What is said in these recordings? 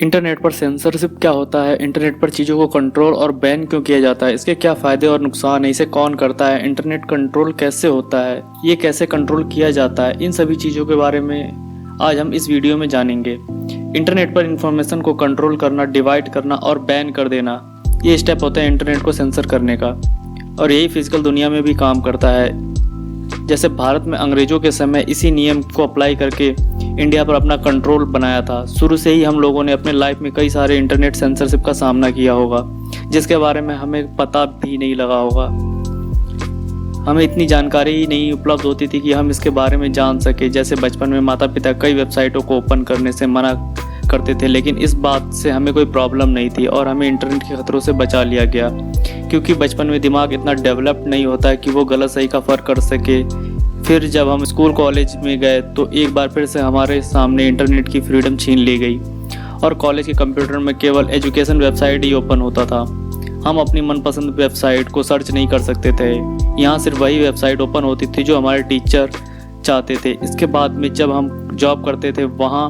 Internet पर censorship क्या होता है? इंटरनेट पर चीज़ों को कंट्रोल और बैन क्यों किया जाता है? इसके क्या फ़ायदे और नुकसान हैं? इसे कौन करता है? इंटरनेट कंट्रोल कैसे होता है? ये कैसे कंट्रोल किया जाता है? इन सभी चीज़ों के बारे में आज हम इस वीडियो में जानेंगे। इंटरनेट पर इंफॉर्मेशन को कंट्रोल करना, डिवाइड करना और बैन कर देना, ये स्टेप होते हैं इंटरनेट को सेंसर करने का। और यही फिजिकल दुनिया में भी काम करता है। जैसे भारत में अंग्रेजों के समय इसी नियम को अप्लाई करके इंडिया पर अपना कंट्रोल बनाया था। शुरू से ही हम लोगों ने अपने लाइफ में कई सारे इंटरनेट सेंसरशिप का सामना किया होगा, जिसके बारे में हमें पता भी नहीं लगा होगा। हमें इतनी जानकारी ही नहीं उपलब्ध होती थी कि हम इसके बारे में जान सके। जैसे बचपन में माता पिता कई वेबसाइटों को ओपन करने से मना करते थे, लेकिन इस बात से हमें कोई प्रॉब्लम नहीं थी और हमें इंटरनेट के खतरों से बचा लिया गया, क्योंकि बचपन में दिमाग इतना डेवलप नहीं होता है कि वो गलत सही का फ़र्क कर सके। फिर जब हम स्कूल कॉलेज में गए तो एक बार फिर से हमारे सामने इंटरनेट की फ्रीडम छीन ली गई और कॉलेज के कंप्यूटर में केवल एजुकेशन वेबसाइट ही ओपन होता था। हम अपनी मनपसंद वेबसाइट को सर्च नहीं कर सकते थे। यहाँ सिर्फ वही वेबसाइट ओपन होती थी जो हमारे टीचर चाहते थे। इसके बाद में जब हम जॉब करते थे, वहाँ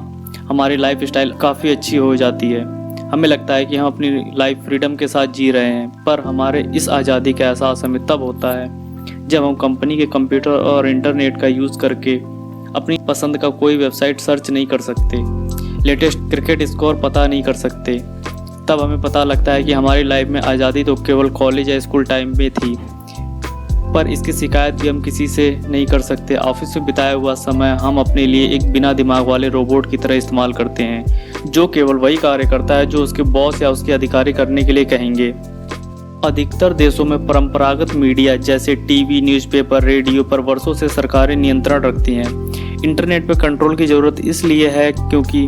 हमारी लाइफ स्टाइल काफ़ी अच्छी हो जाती है। हमें लगता है कि हम अपनी लाइफ फ्रीडम के साथ जी रहे हैं, पर हमारे इस आज़ादी का एहसास हमें तब होता है जब हम कंपनी के कंप्यूटर और इंटरनेट का यूज़ करके अपनी पसंद का कोई वेबसाइट सर्च नहीं कर सकते, लेटेस्ट क्रिकेट स्कोर पता नहीं कर सकते। तब हमें पता लगता है कि हमारी लाइफ में आज़ादी तो केवल कॉलेज या स्कूल टाइम में थी, पर इसकी शिकायत भी हम किसी से नहीं कर सकते। ऑफिस में बिताया हुआ समय हम अपने लिए एक बिना दिमाग वाले रोबोट की तरह इस्तेमाल करते हैं, जो केवल वही कार्य करता है जो उसके बॉस या उसके अधिकारी करने के लिए कहेंगे। अधिकतर देशों में परंपरागत मीडिया जैसे टीवी, न्यूज़पेपर, रेडियो पर वर्षों से सरकारें नियंत्रण रखती हैं। इंटरनेट पर कंट्रोल की ज़रूरत इसलिए है क्योंकि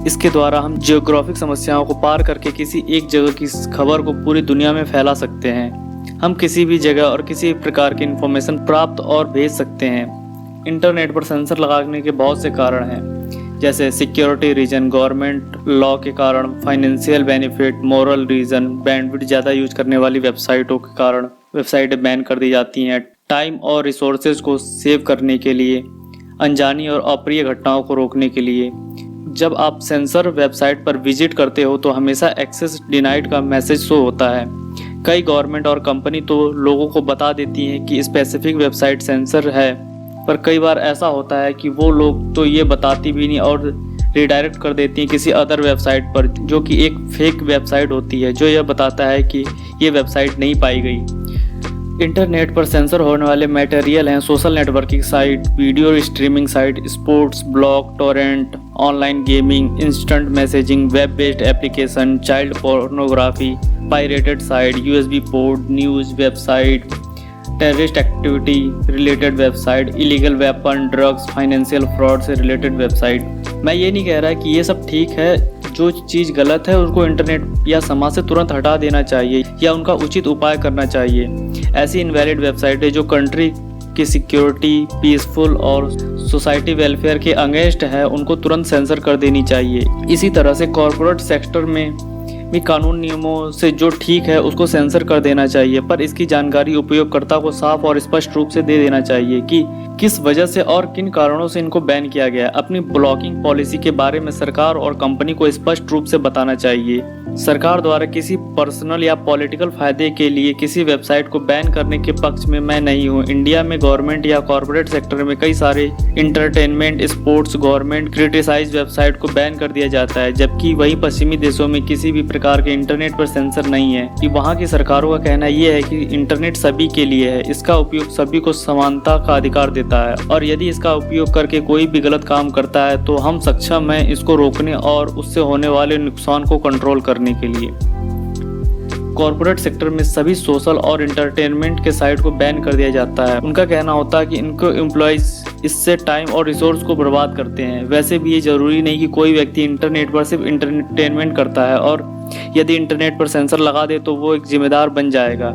इसके द्वारा हम जियोग्राफिक समस्याओं को पार करके किसी एक जगह की खबर को पूरी दुनिया में फैला सकते हैं। हम किसी भी जगह और किसी प्रकार की इन्फॉर्मेशन प्राप्त और भेज सकते हैं। इंटरनेट पर सेंसर लगाने के बहुत से कारण हैं, जैसे सिक्योरिटी रीजन, गवर्नमेंट लॉ के कारण, financial benefit, moral reason, bandwidth ज़्यादा यूज करने वाली वेबसाइटों के कारण वेबसाइटें बैन कर दी जाती हैं, टाइम और रिसोर्सेज को सेव करने के लिए, अनजानी और अप्रिय घटनाओं को रोकने के लिए। जब आप सेंसर वेबसाइट पर विजिट करते हो तो हमेशा एक्सेस डिनाइड का मैसेज शो होता है। कई गवर्नमेंट और कंपनी तो लोगों को बता देती हैं कि स्पेसिफिक वेबसाइट सेंसर है, पर कई बार ऐसा होता है कि वो लोग तो ये बताती भी नहीं और रिडायरेक्ट कर देती हैं किसी अदर वेबसाइट पर, जो कि एक फेक वेबसाइट होती है जो यह बताता है कि ये वेबसाइट नहीं पाई गई। इंटरनेट पर सेंसर होने वाले मटेरियल हैं social networking site, video streaming site, sports, blog, Torrent, online gaming, instant messaging, web based application, child pornography, pirated site, USB port, news website, terrorist activity related website, illegal weapon, drugs, financial fraud से related website. मैं ये नहीं कह रहा कि ये सब ठीक है। जो चीज़ गलत है उसको इंटरनेट या समाज से तुरंत हटा देना चाहिए या उनका उचित उपाय करना चाहिए। ऐसी इनवैलिड वेबसाइटें जो कंट्री की सिक्योरिटी, पीसफुल और सोसाइटी वेलफेयर के अगेंस्ट है, उनको तुरंत सेंसर कर देनी चाहिए। इसी तरह से कॉरपोरेट सेक्टर में भी कानून नियमों से जो ठीक है उसको सेंसर कर देना चाहिए, पर इसकी जानकारी उपयोगकर्ता को साफ और स्पष्ट रूप से दे देना चाहिए कि किस वजह से और किन कारणों से इनको बैन किया गया है। अपनी ब्लॉकिंग पॉलिसी के बारे में सरकार और कंपनी को स्पष्ट रूप से बताना चाहिए। सरकार द्वारा किसी पर्सनल या पॉलिटिकल फायदे के लिए किसी वेबसाइट को बैन करने के पक्ष में मैं नहीं हूँ। इंडिया में गवर्नमेंट या कॉर्पोरेट सेक्टर में कई सारे entertainment, sports, government criticise website को बैन कर दिया जाता है, जबकि वहीं पश्चिमी देशों में किसी भी प्रकार के इंटरनेट पर सेंसर नहीं है। कि वहाँ की सरकारों का कहना यह है कि इंटरनेट सभी के लिए है, इसका उपयोग सभी को समानता का अधिकार देता है और यदि इसका उपयोग करके कोई भी गलत काम करता है तो हम सक्षम हैं इसको रोकने और उससे होने वाले नुकसान को कंट्रोल करने के लिए। कॉर्पोरेट सेक्टर में सभी सोशल और एंटरटेनमेंट के साइट को बैन कर दिया जाता है। उनका कहना होता है कि इनको एम्प्लॉइज इससे टाइम और रिसोर्स को बर्बाद करते हैं। वैसे भी ये जरूरी नहीं कि कोई व्यक्ति इंटरनेट पर सिर्फ एंटरटेनमेंट करता है और यदि इंटरनेट पर सेंसर लगा दे तो वो एक जिम्मेदार बन जाएगा।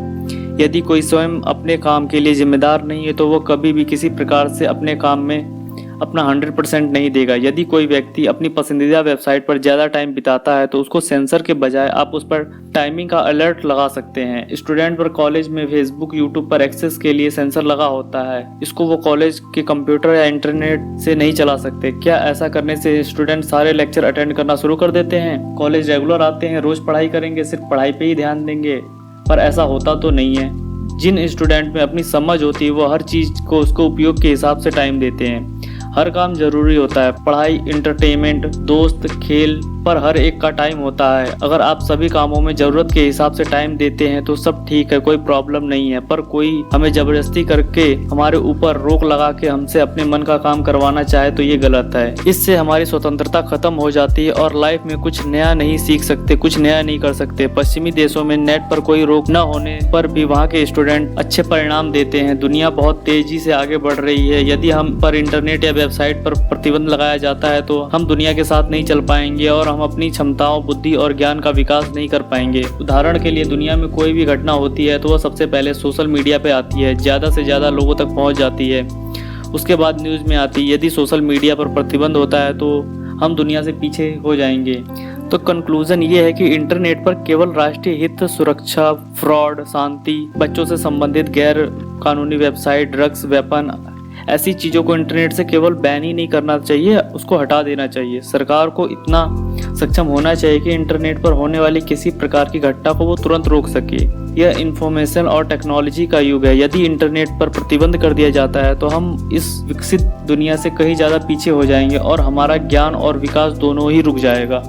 यदि कोई स्वयं अपने काम के लिए जिम्मेदार नहीं है तो वो कभी भी किसी प्रकार से अपने काम में अपना 100% नहीं देगा। यदि कोई व्यक्ति अपनी पसंदीदा वेबसाइट पर ज़्यादा टाइम बिताता है तो उसको सेंसर के बजाय आप उस पर टाइमिंग का अलर्ट लगा सकते हैं। स्टूडेंट पर कॉलेज में फेसबुक, यूट्यूब पर एक्सेस के लिए सेंसर लगा होता है, इसको वो कॉलेज के कंप्यूटर या इंटरनेट से नहीं चला सकते। क्या ऐसा करने से स्टूडेंट सारे लेक्चर अटेंड करना शुरू कर देते हैं, कॉलेज रेगुलर आते हैं, रोज पढ़ाई करेंगे, सिर्फ पढ़ाई पे ही ध्यान देंगे? पर ऐसा होता तो नहीं है। जिन स्टूडेंट में अपनी समझ होती है वो हर चीज़ को उसको उपयोग के हिसाब से टाइम देते हैं। हर काम जरूरी होता है, पढ़ाई, इंटरटेनमेंट, दोस्त, खेल, पर हर एक का टाइम होता है। अगर आप सभी कामों में ज़रूरत के हिसाब से टाइम देते हैं तो सब ठीक है, कोई प्रॉब्लम नहीं है। पर कोई हमें ज़बरदस्ती करके हमारे ऊपर रोक लगा के हमसे अपने मन का काम करवाना चाहे तो ये गलत है। इससे हमारी स्वतंत्रता खत्म हो जाती है और लाइफ में कुछ नया नहीं सीख सकते, कुछ नया नहीं कर सकते। पश्चिमी देशों में नेट पर कोई रोक न होने पर भी वहाँ के स्टूडेंट अच्छे परिणाम देते हैं। दुनिया बहुत तेजी से आगे बढ़ रही है। यदि हम पर इंटरनेट या वेबसाइट पर प्रतिबंध लगाया जाता है तो हम दुनिया के साथ नहीं चल पाएंगे और हम अपनी क्षमताओं, बुद्धि और ज्ञान का विकास नहीं कर पाएंगे। उदाहरण के लिए दुनिया में कोई भी घटना होती है तो वह सबसे पहले सोशल मीडिया पे आती है, ज़्यादा से ज़्यादा लोगों तक पहुंच जाती है, उसके बाद न्यूज़ में आती है। यदि सोशल मीडिया पर प्रतिबंध होता है तो हम दुनिया से पीछे हो जाएंगे। तो कंक्लूजन ये है कि इंटरनेट पर केवल राष्ट्रीय हित, सुरक्षा, फ्रॉड, शांति, बच्चों से संबंधित गैर कानूनी वेबसाइट, ड्रग्स, वेपन, ऐसी चीज़ों को इंटरनेट से केवल बैन ही नहीं करना चाहिए, उसको हटा देना चाहिए। सरकार को इतना सक्षम होना चाहिए कि इंटरनेट पर होने वाली किसी प्रकार की घटना को वो तुरंत रोक सके। यह इंफॉर्मेशन और टेक्नोलॉजी का युग है। यदि इंटरनेट पर प्रतिबंध कर दिया जाता है तो हम इस विकसित दुनिया से कहीं ज़्यादा पीछे हो जाएंगे और हमारा ज्ञान और विकास दोनों ही रुक जाएगा।